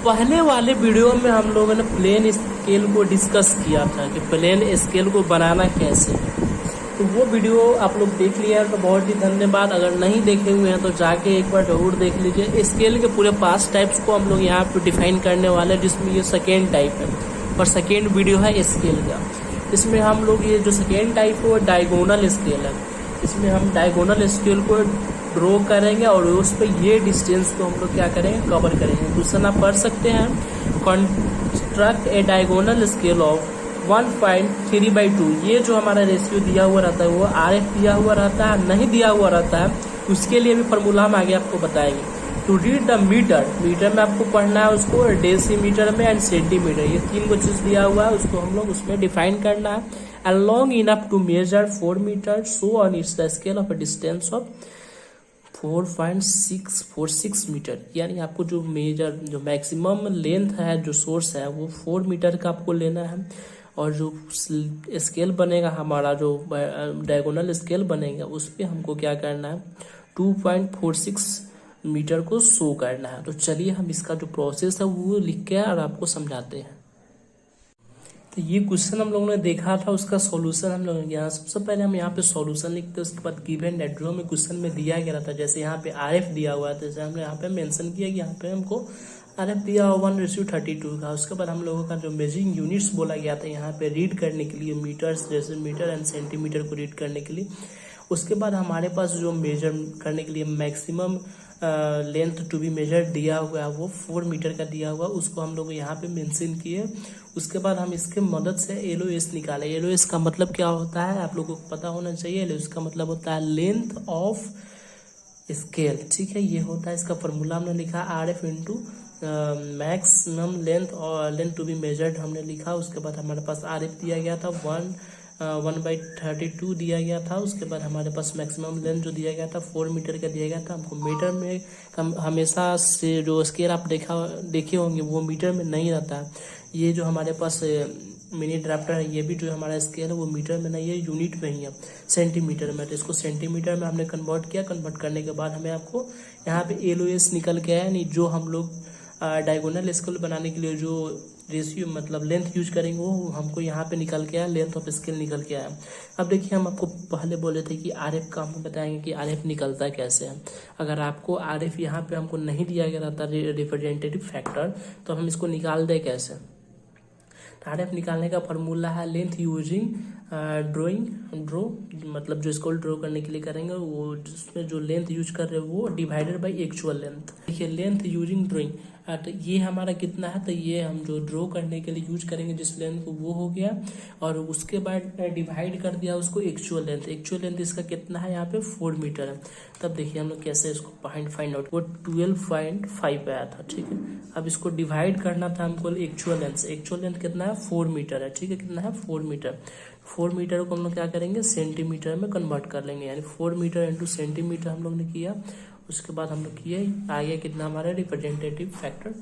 पहले वाले वीडियो में हम लोगों ने प्लेन स्केल को डिस्कस किया था कि प्लेन स्केल को बनाना कैसे, तो वो वीडियो आप लोग देख लिया तो बहुत ही धन्यवाद। अगर नहीं देखे हुए हैं तो जाके एक बार जरूर देख लीजिए। स्केल के पूरे 5 टाइप्स को हम लोग यहाँ पे डिफाइन करने वाले हैं, जिसमें ये सेकेंड टाइप है और सेकेंड वीडियो है स्केल का। इसमें हम लोग ये जो सेकेंड टाइप है वो डायगोनल स्केल है। इसमें हम डायगोनल स्केल को ड्रॉ करेंगे और उस पर ये डिस्टेंस को हम लोग क्या करेंगे, कवर करेंगे। क्वेश्चन आप पढ़ सकते हैं, construct A diagonal scale of 1.3/2। ये जो हमारा रेशियो दिया हुआ रहता है वो RF दिया हुआ रहता है, नहीं दिया हुआ रहता है उसके लिए भी फार्मूला हम आगे आपको बताएंगे। To read the metre, metre में आपको पढ़ना है उसको, डेसीमीटर में एंड सेंटीमीटर, ये 3 को चीज दिया हुआ है, उसको हम लोग उसमें डिफाइन करना है। And long enough to measure 4 metre, so on it's the scale of a distance of 4.646 metre. यानी आपको जो मेजर जो मैक्सिमम लेंथ है, जो सोर्स है वो 4 मीटर का आपको लेना है, और जो स्केल बनेगा हमारा, जो डायगोनल स्केल बनेगा उस पर हमको क्या करना है, 2.46 मीटर को शो करना है। तो चलिए हम इसका जो प्रोसेस है वो लिख के और आपको समझाते हैं। तो ये क्वेश्चन हम लोगों ने देखा था, उसका सॉल्यूशन हम लोग यहाँ सबसे पहले हम यहाँ पे सॉल्यूशन लिखते हैं, उसके बाद गिवन एंड ड्रॉ में क्वेश्चन में दिया गया था। जैसे यहाँ पे RF दिया हुआ है, जैसे हमने यहाँ पे मेंशन किया कि यहाँ पे हमको RF दिया हुआ 1:32 का। उसके बाद हम लोगों का जो मेजरिंग यूनिट्स बोला गया था यहाँ पे रीड करने के लिए, मीटर्स, डेसीमीटर एंड सेंटीमीटर को रीड करने के लिए। उसके बाद हमारे पास जो मेजर करने के लिए maximum length to be measure दिया हुआ है वो 4 मीटर का दिया हुआ, उसको हम लोग यहाँ पे मेंशन किए। उसके बाद हम इसके मदद से LOS निकाले। LOS का मतलब क्या होता है आप लोगों को पता होना चाहिए। LOS का मतलब होता है लेंथ ऑफ स्केल, ठीक है। ये होता है, इसका फॉर्मूला हमने लिखा RF इंटू मैक्सिमम लेंथ और लेंथ टू बी मेजर्ड हमने लिखा। उसके बाद हमारे पास RF दिया गया था 1/32 दिया गया था। उसके बाद हमारे पास मैक्सिमम लेंथ जो दिया गया था 4 मीटर का दिया गया था। हमको मीटर में हमेशा से जो स्केल आप देखे होंगे वो मीटर में नहीं रहता है। ये जो हमारे पास मिनी ड्राफ्टर है ये भी जो हमारा स्केल है वो मीटर में नहीं है, यूनिट में ही है, सेंटीमीटर में। तो इसको सेंटीमीटर में हमने कन्वर्ट किया। कन्वर्ट करने के बाद हमें आपको यहाँ पे LOS निकल के आया, यानी जो हम लोग डायगोनल स्केल बनाने के लिए जो रेशियो मतलब लेंथ यूज करेंगे वो हमको यहाँ पे निकल के आया, लेंथ ऑफ स्केल निकल के आया। अब देखिए हम आपको पहले बोले थे कि RF का हम बताएंगे कि RF निकलता कैसे है। अगर आपको RF यहाँ पे हमको नहीं दिया गया रहता रिप्रेजेंटेटिव फैक्टर, तो हम इसको निकाल दे कैसे। RF निकालने का फॉर्मूला है लेंथ यूजिंग ड्रो, मतलब जो इसको ड्रॉ करने के लिए करेंगे वो जिसमें जो लेंथ यूज कर रहे हैं वो डिवाइडेड बाय एक्चुअल लेंथ। देखिए लेंथ यूजिंग ड्राइंग, तो ये हमारा कितना है, तो ये हम जो ड्रॉ करने के लिए यूज करेंगे जिस लेंथ को वो हो गया, और उसके बाद डिवाइड कर दिया उसको एक्चुअल लेंथ। एक्चुअल लेंथ इसका कितना है, यहाँ पे 4 मीटर है। तब देखिए हम लोग कैसे इसको फाइंड आउट, वो 12.5 आया था, ठीक है। अब इसको डिवाइड करना था हमको एक्चुअल लेंथ से। एक्चुअल लेंथ कितना है, 4 मीटर है, ठीक है। कितना है, 4 मीटर। 4 मीटर को हम लोग क्या करेंगे, सेंटीमीटर में कन्वर्ट कर लेंगे, यानी 4 मीटर इंटू सेंटीमीटर हम लोग ने किया। उसके बाद हम लोग किए, आ गया कितना हमारा रिप्रेजेंटेटिव फैक्टर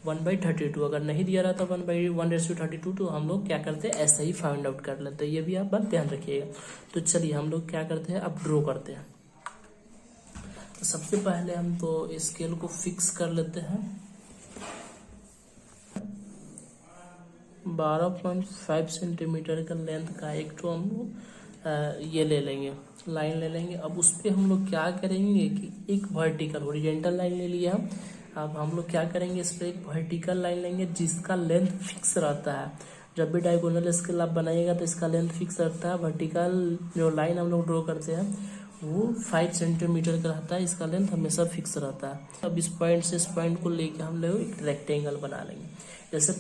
1/32। अगर नहीं दिया रहता 1/1:32 तो हम लोग क्या करते हैं, ऐसा ही फाइंड आउट कर लेते हैं। ये भी आप बात ध्यान रखिएगा। तो चलिए हम लोग क्या करते हैं, अब ड्रॉ करते हैं। तो सबसे पहले हम तो स्केल को फिक्स कर लेते हैं। 12.5 सेंटीमीटर का लेंथ का एक तो हम लोग ये ले लेंगे, लाइन ले लेंगे। अब उस पर हम लोग क्या करेंगे कि एक वर्टिकल हॉरिजॉन्टल लाइन ले लिया हम। अब हम लोग क्या करेंगे, इस पर एक वर्टिकल लाइन लेंगे जिसका लेंथ फिक्स रहता है। जब भी डायगोनल स्केल आप बनाइएगा तो इसका लेंथ फिक्स रहता है। वर्टिकल जो लाइन हम लोग ड्रॉ करते हैं वो 5 सेंटीमीटर का रहता है, इसका लेंथ हमेशा फिक्स रहता है। अब इस पॉइंट से इस पॉइंट को लेके हम लोग एक रेक्टेंगल बना लेंगे। जैसे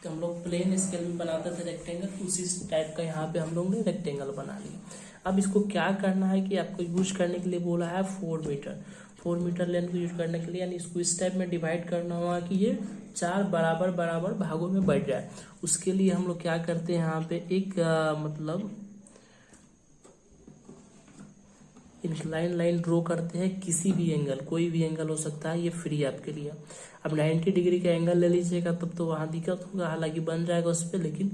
हम लोग प्लेन स्केल में बनाते थे रेक्टेंगल, उसी टाइप का यहाँ पे हम लोग ने रेक्टेंगल बना लिया। अब इसको क्या करना है कि आपको यूज करने के लिए बोला है 4 मीटर। 4 मीटर लेंथ को यूज करने के लिए यानी इसको इस टाइप में डिवाइड करना होगा कि ये 4 बराबर बराबर भागों में बढ़ जाए। उसके लिए हम लोग क्या करते हैं, यहाँ पे एक मतलब इंक्लाइन लाइन ड्रॉ करते हैं। किसी भी एंगल, कोई भी एंगल हो सकता है, ये फ्री है आपके लिए। अब 90 डिग्री का एंगल ले लीजिएगा तब तो वहां दिक्कत होगा, हालांकि बन जाएगा उस पर, लेकिन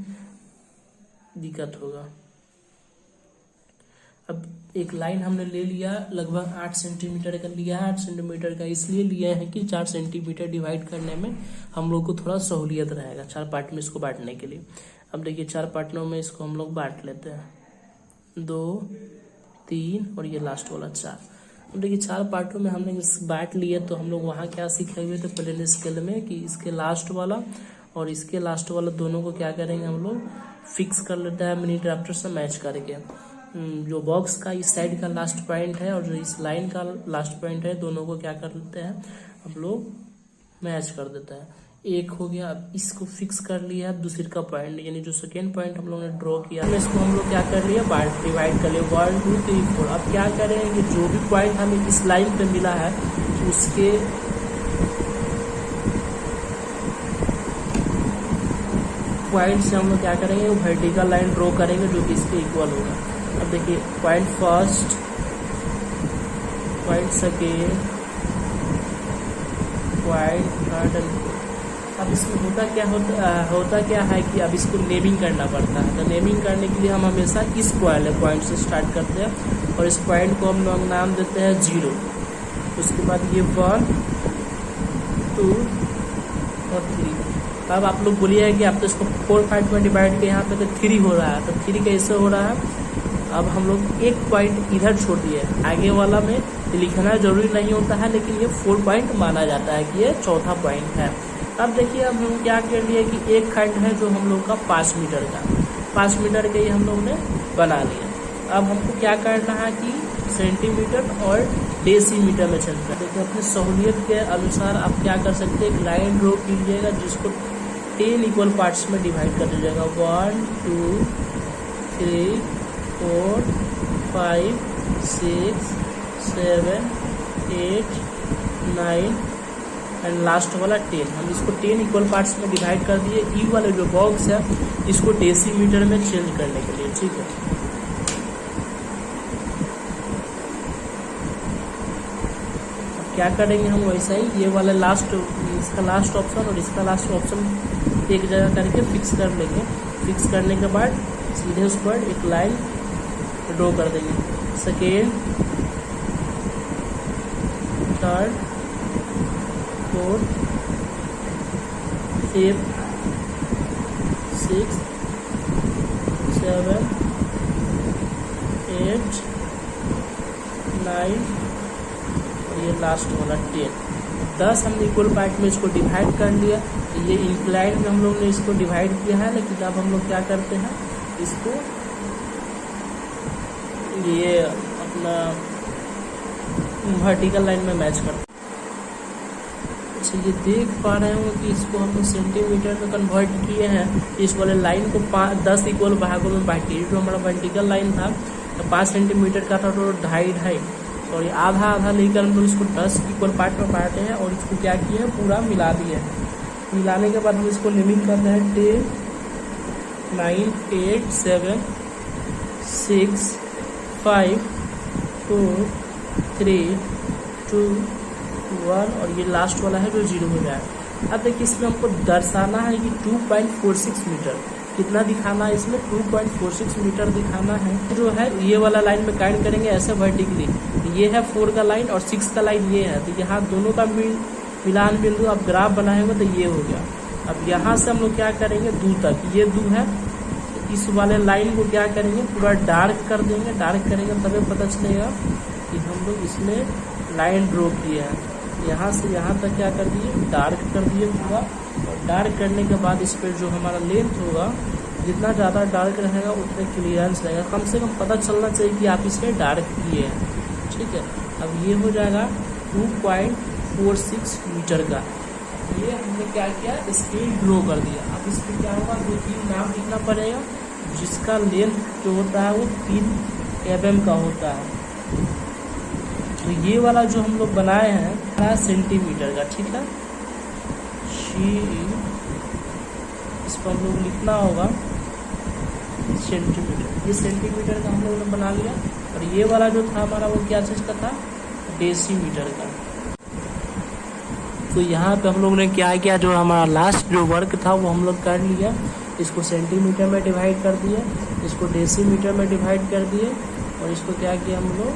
दिक्कत होगा। अब एक लाइन हमने ले लिया, लगभग 8 सेंटीमीटर का लिया है। 8 सेंटीमीटर का इसलिए लिया है कि 4 सेंटीमीटर डिवाइड करने में हम लोग को थोड़ा सहूलियत रहेगा 4 पार्ट में इसको बांटने के लिए। अब देखिए 4 पार्टों में इसको हम लोग बांट लेते हैं, 2, 3 और ये लास्ट वाला 4। अब देखिए 4 पार्टों में हमने बांट लिए, तो हम लोग वहाँ क्या सीखे हुए थे प्लेन स्केल में कि इसके लास्ट वाला और इसके लास्ट वाला दोनों को क्या करेंगे हम लोग फिक्स कर लेते हैं मिनी ड्राफ्टर से मैच करके। जो बॉक्स का इस साइड का लास्ट पॉइंट है और जो इस लाइन का लास्ट पॉइंट है, दोनों को क्या कर लेते हैं हम लोग मैच कर देते हैं। एक हो गया, अब इसको फिक्स कर लिया दूसरे का पॉइंट, यानी जो सेकेंड पॉइंट हम लोग ने ड्रॉ किया इसको हम लोग क्या कर लिया डिवाइड कर लिया 1, 2, 3, 4। अब क्या करेंगे जो भी पॉइंट हमें इस लाइन पे मिला है उसके पॉइंट से हम लोग क्या करेंगे वो वर्टिकल लाइन ड्रॉ करेंगे जो कि इसके इक्वल होगा। अब देखिए point first, point second, point third and fourth. अब इसमें होता क्या है कि अब इसको नेमिंग करना पड़ता है। तो नेमिंग करने के लिए हम हमेशा इस पॉइंट से स्टार्ट करते हैं और इस पॉइंट को हम लोग नाम देते हैं 0। उसके बाद ये 1, 2 और 3। अब आप लोग बोलिए कि आप तो इसको 4 पार्ट में डिवाइड किया, यहाँ पे तो 3 हो रहा है, तो 3 कैसे हो रहा है? अब हम लोग एक पॉइंट इधर छोड़ दिए, आगे वाला में लिखना जरूरी नहीं होता है, लेकिन ये 4 पॉइंट माना जाता है कि ये चौथा पॉइंट है। अब देखिए अब हम क्या कर लिए कि एक खंड है जो हम लोग का 5 मीटर का, 5 मीटर के ही हम लोग ने बना लिया। अब हमको क्या करना है कि सेंटीमीटर और डेसीमीटर में चलता है। देखिए अपनी सहूलियत के अनुसार आप क्या कर सकते हैं, एक लाइन ड्रॉ कीजिएगा जिसको 10 इक्वल पार्ट्स में डिवाइड कर दीजिएगा। 1, 2, 3, 4, 5, 6, 7, 8, 9 एंड लास्ट वाला 10। हम इसको 10 इक्वल पार्ट्स में डिवाइड कर दिए। ई वाले जो बॉक्स है इसको डेसीमीटर में चेंज करने के लिए, ठीक है। अब क्या करेंगे हम वैसा ही ये वाला इसका लास्ट ऑप्शन और इसका लास्ट ऑप्शन एक जगह करके फिक्स कर लेंगे। फिक्स करने के बाद सीधे उस पर एक लाइन ड्रॉ कर देंगे। सेकेंड, थर्ड, फोर्थ, फिफ्थ, 6, 7, 8, 9 और ये लास्ट वाला 10। 10 हमने इक्वल पार्ट में इसको डिवाइड कर लिया। ये इंक्लाइन में हम लोग ने इसको डिवाइड किया है, लेकिन अब हम लोग क्या करते हैं इसको ये अपना वर्टिकल लाइन में मैच करते हैं। अच्छा ये देख पा रहे हो कि इसको हमने सेंटीमीटर में कन्वर्ट किए हैं। इस वाले लाइन को 10 इक्वल भागों में बांटिए। जो हमारा वर्टिकल लाइन था तो 5 सेंटीमीटर का था, तो 2.5 और ये आधा लेकर हम लोग इसको 10 इक्वल पार्ट में बांटे हैं और इसको क्या किया है पूरा मिला दिए हैं। मिलाने के बाद हम इसको लिमिट कर रहे हैं 10, 9, 8, 7, 6, 5, 4, 3, 2, 1 और ये लास्ट वाला है जो 0 हो जाए। अब देखिए इसमें हमको दर्शाना है कि 2.46 मीटर कितना दिखाना है, इसमें 2.46 मीटर दिखाना है। जो है ये वाला लाइन में काइंड करेंगे ऐसे वर्टिकली, ये है 4 का लाइन और 6 का लाइन ये है, तो यहाँ दोनों का मिलान बिंदु आप ग्राफ बनाएंगे तो ये हो गया। अब यहाँ से हम लोग क्या करेंगे 2 तक, ये 2 है, इस वाले लाइन को क्या करेंगे पूरा डार्क कर देंगे। डार्क करेंगे तभी पता चलेगा कि हम लोग इसमें लाइन ड्रॉ किए हैं। यहाँ से यहाँ तक क्या कर दिए डार्क कर दिए पूरा। और डार्क करने के बाद इस पर जो हमारा लेंथ होगा, जितना ज़्यादा डार्क रहेगा उतना क्लियरेंस रहेगा। कम से कम पता चलना चाहिए कि आप इसे डार्क किए हैं, ठीक है। अब ये हो जाएगा 2.46 मीटर का। ये हमने क्या किया स्केल ड्रॉ कर दिया। अब इस पर क्या होगा 2-3 नाम लिखना पड़ेगा, जिसका लेंथ जो होता है वो 3 mm का होता है। तो ये वाला जो हम लोग बनाए हैं सेंटीमीटर का, ठीक है। इस पर हम लोग लिखना होगा सेंटीमीटर। ये सेंटीमीटर का हम लोगों ने बना लिया। और ये वाला जो था हमारा वो क्या चीज़ का था डेसीमीटर का। तो यहाँ पे हम लोग ने क्या किया, जो हमारा लास्ट जो वर्क था वो हम लोग कर लिया। इसको सेंटीमीटर में डिवाइड कर दिए, इसको डेसीमीटर में डिवाइड कर दिए और और इसको क्या किया हम लोग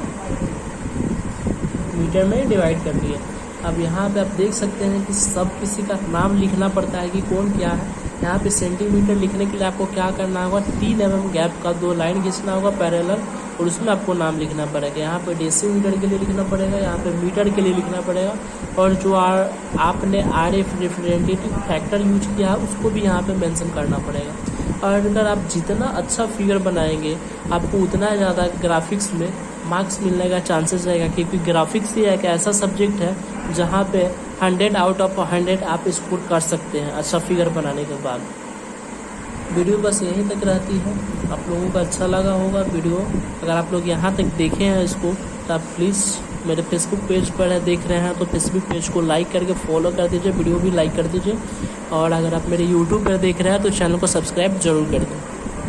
मीटर में डिवाइड कर दिए। अब यहाँ पे आप देख सकते हैं कि सब किसी का नाम लिखना पड़ता है कि कौन क्या है। यहाँ पे सेंटीमीटर लिखने के लिए आपको क्या करना होगा, 3 mm गैप का 2 लाइन खींचना होगा पैरेलल, और उसमें आपको नाम लिखना पड़ेगा। यहाँ पे डेसीमीटर के लिए लिखना पड़ेगा, यहाँ पे मीटर के लिए लिखना पड़ेगा, और जो आपने RF रिप्रेजेंटेटिव फैक्टर यूज किया है उसको भी यहाँ पे मेंशन करना पड़ेगा। और अगर आप जितना अच्छा फिगर बनाएंगे आपको उतना ज़्यादा ग्राफिक्स में मार्क्स मिलने का चांसेस रहेगा, क्योंकि ग्राफिक्स ही एक ऐसा सब्जेक्ट है जहाँ पे 100 आउट ऑफ 100 आप स्कोर कर सकते हैं अच्छा फिगर बनाने के बाद। वीडियो बस यहीं तक रहती है। आप लोगों को अच्छा लगा होगा वीडियो। अगर आप लोग यहाँ तक देखे हैं इसको तो आप प्लीज़ मेरे फेसबुक पेज पर है देख रहे हैं तो फेसबुक पेज को लाइक करके फॉलो कर दीजिए, वीडियो भी लाइक कर दीजिए। और अगर आप मेरे यूट्यूब पर देख रहे हैं तो चैनल को सब्सक्राइब जरूर कर दें।